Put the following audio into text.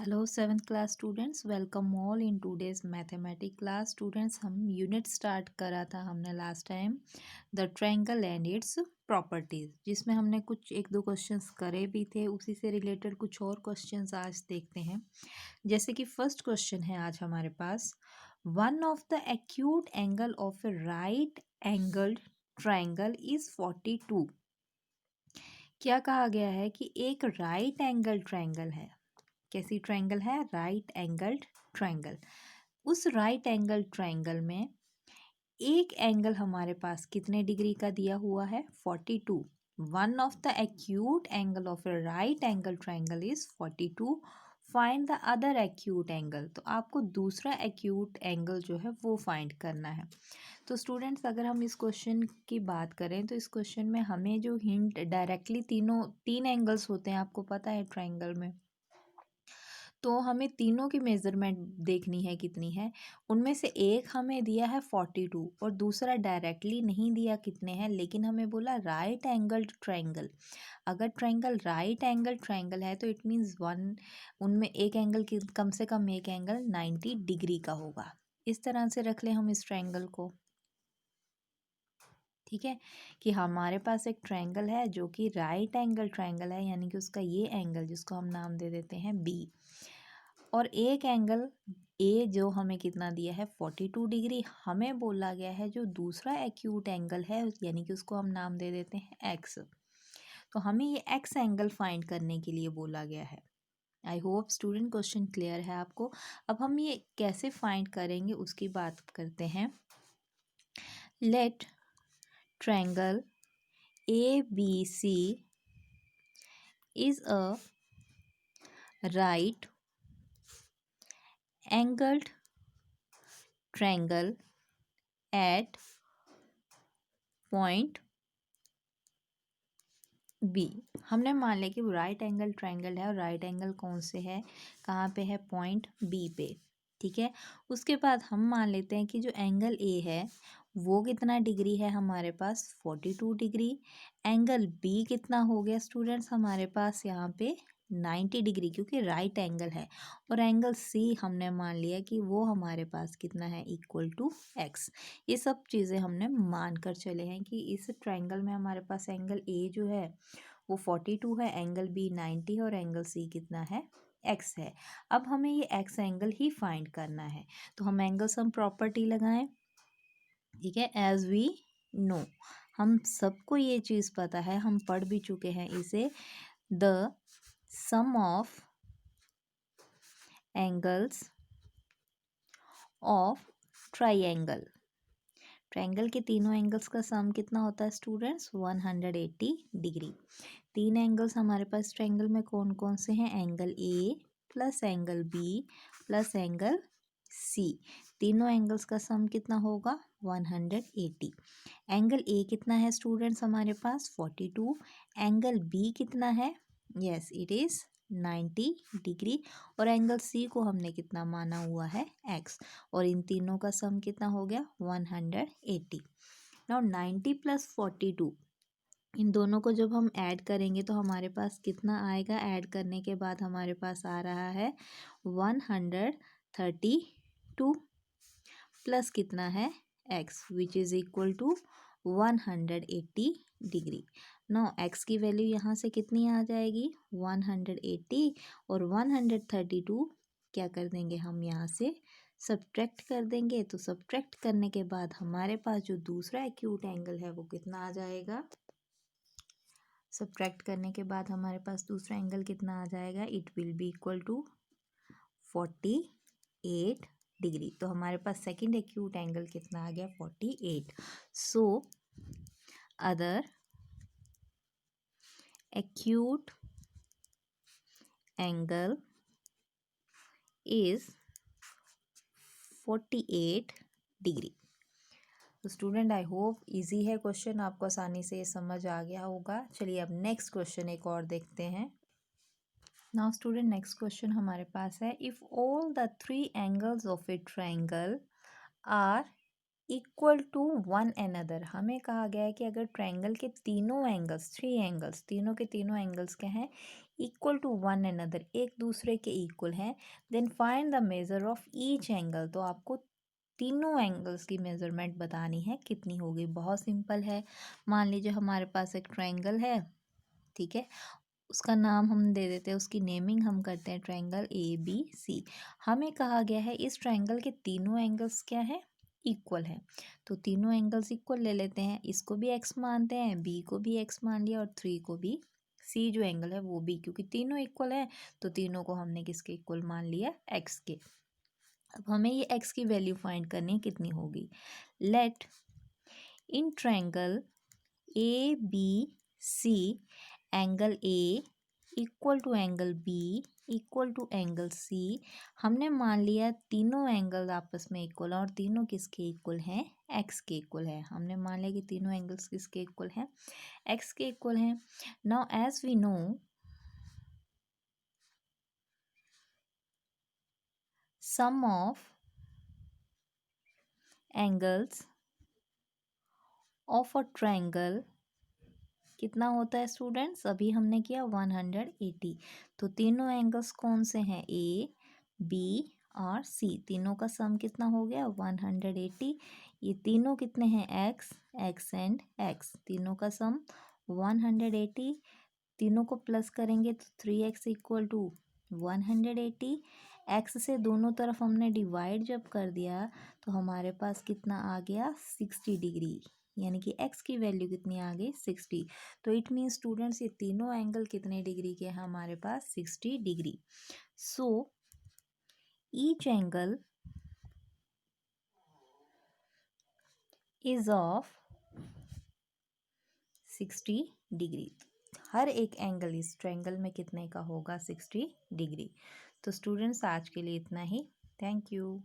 Hello seventh class students, welcome all in today's mathematics class. Students, हम unit start करा था हमने last time the triangle and its properties, जिसमें हमने कुछ एक दो क्वेश्चंस करे भी थे। उसी से रिलेटेड कुछ और क्वेश्चंस आज देखते हैं। जैसे कि फर्स्ट क्वेश्चन है आज हमारे पास, one of the acute angle of a right angled triangle is 42। क्या कहा गया है कि एक राइट एंगल ट्रायंगल है। कैसी ट्रायंगल है? Right angled triangle. उस राइट एंगल ट्रायंगल में एक एंगल हमारे पास कितने डिग्री का दिया हुआ है? 42। One of the acute angle of a right angle triangle is 42। Find the other acute angle. तो आपको दूसरा एक्यूट एंगल जो है वो फाइंड करना है। तो स्टूडेंट्स, अगर हम इस क्वेश्चन की बात करें तो इस क्वेश्चन में हमें जो हिंट डायरेक्टली तीन एंगल्स होते हैं, आपको पता है ट्रायंगल में। तो हमें तीनों की मेज़रमेंट देखनी है कितनी है। उनमें से एक हमें दिया है 42 और दूसरा डायरेक्टली नहीं दिया कितने हैं, लेकिन हमें बोला राइट एंगल्ड ट्रायंगल। अगर ट्रायंगल राइट एंगल ट्रायंगल है तो इट मीन्स वन उनमें एक एंगल की कम से कम एक एंगल 90 डिग्री का होगा। इस तरह से रख लें हम इस ट्रायंगल को। ठीक है, कि हमारे पास एक ट्रायंगल है जो कि राइट एंगल ट्रायंगल है, यानी कि उसका ये एंगल जिसको हम नाम दे देते हैं बी, और एक एंगल ए जो हमें कितना दिया है 42 डिग्री। हमें बोला गया है जो दूसरा एक्यूट एंगल है, यानी कि उसको हम नाम दे देते हैं एक्स। तो हमें ये एक्स एंगल फाइंड करने के लिए बोला गया है। I hope student question clear है आपको। अब हम ये कैसे फाइंड करेंगे उसकी बात करते हैं। Let triangle A B C is a right angled triangle at point B. हमने मान लिया कि राइट एंगल ट्रायंगल है, और राइट एंगल कौन से है, कहाँ पे है? पॉइंट बी पे। ठीक है, उसके बाद हम मान लेते हैं कि जो एंगल ए है वो कितना डिग्री है हमारे पास? 42 डिग्री। एंगल बी कितना हो गया स्टूडेंट्स हमारे पास यहाँ पे? 90 डिग्री, क्योंकि राइट एंगल है। और एंगल सी हमने मान लिया कि वो हमारे पास कितना है? Equal to x. ये सब चीज़ें हमने मान कर चले हैं कि इस ट्रायंगल में हमारे पास एंगल ए जो है वो 42 है, एंगल बी 90 है, और एंगल सी कितना है? एक्स है। अब हमें ये एक्स एंगल ही फाइंड करना है, तो हम एंगल सम प्रॉपर्टी लगाएं। ठीक है, एज वी नो, हम सबको ये चीज़ पता है, हम पढ़ भी चुके हैं इसे। The sum of angles of triangle. Triangle के तीनों एंगल्स का सम कितना होता है स्टूडेंट्स? 180 डिग्री। तीन एंगल्स हमारे पास ट्रायंगल में कौन कौन से हैं? Angle A plus angle B plus angle C. तीनों एंगल्स का सम कितना होगा? 180। एंगल ए कितना है स्टूडेंट्स हमारे पास? 42। एंगल बी कितना है? Yes, it is 90 degree. और एंगल सी को हमने कितना माना हुआ है? एक्स। और इन तीनों का सम कितना हो गया? 180। नाउ 90 प्लस 42, इन दोनों को जब हम ऐड करेंगे तो हमारे पास कितना आएगा? ऐड करने के बाद हमारे पास आ रहा है 132 प्लस कितना है? X, which is equal to 180 degree. No, x की वैल्यू यहाँ से कितनी आ जाएगी? 180, और 132 क्या कर देंगे हम यहाँ से? सब्ट्रैक्ट कर देंगे। तो सब्ट्रैक्ट करने के बाद हमारे पास जो दूसरा एक्यूट एंगल है वो कितना आ जाएगा? सब्ट्रैक्ट करने के बाद हमारे पास दूसरा एंगल कितना आ जाएगा? It will be equal to 48 degree. तो हमारे पास सेकंड एक्यूट एंगल कितना आ गया? 48। So other acute angle is 48 degree. तो स्टूडेंट, आई होप इजी है क्वेश्चन, आपको आसानी से ये समझ आ गया होगा। चलिए अब नेक्स्ट क्वेश्चन एक और देखते हैं। नाउ स्टूडेंट, नेक्स्ट क्वेश्चन हमारे पास है, if all the three angles of a triangle are equal to one another. हमें कहा गया है कि अगर ट्रायंगल के तीनों एंगल्स, थ्री एंगल्स, तीनों के तीनों एंगल्स क्या हैं? इक्वल टू वन अनदर, एक दूसरे के इक्वल हैं, then find the measure of each angle. तो आपको तीनों एंगल्स की मेजरमेंट बतानी है, कितनी होगी। बहुत सिंपल है। मान लीजिए हमारे पास एक ट्रायंगल है, ठीक है, उसका नाम हम दे देते हैं, उसकी नेमिंग हम करते हैं ट्रायंगल ABC। हमें कहा गया है इस ट्रायंगल के तीनों एंगल्स क्या है, इक्वल है। तो तीनों एंगल्स इक्वल ले लेते हैं, इसको भी x मानते हैं, b को भी x मान लिया और 3 को भी, c जो एंगल है वो भी, क्योंकि तीनों इक्वल है तो तीनों को हमने किसके इक्वल मान लिया, x के। अब हमें ये x की वैल्यू फाइंड करनी है, कितनी होगी। Let in triangle ABC angle A equal to angle B equal to angle C। हमने मान लिया तीनों एंगल आपस में इक्वल और तीनों किसके इक्वल हैं, x के इक्वल है। हमने मान लिया कि तीनों एंगल्स किसके इक्वल हैं, x के इक्वल हैं। Now as we know sum of angles of a triangle कितना होता है स्टूडेंट्स, अभी हमने किया 180। तो तीनों एंगल्स कौन से हैं, ए बी और सी, तीनों का सम कितना हो गया 180। ये तीनों कितने हैं, एक्स एक्स एंड एक्स, तीनों का सम 180। तीनों को प्लस करेंगे तो 3x इक्वल टू 180। एक्स से दोनों तरफ हमने डिवाइड जब कर दिया तो हमारे पास कितना आ गया 60 डिग्री, यानी कि x की वैल्यू कितनी आ गई 60। तो इट मीन स्टूडेंट्स ये तीनों एंगल कितने डिग्री के हैं हमारे पास, 60 degree. So each angle is of 60 degree. हर एक एंगल इस ट्रायंगल में कितने का होगा, 60 डिग्री। तो स्टूडेंट्स आज के लिए इतना ही। Thank you.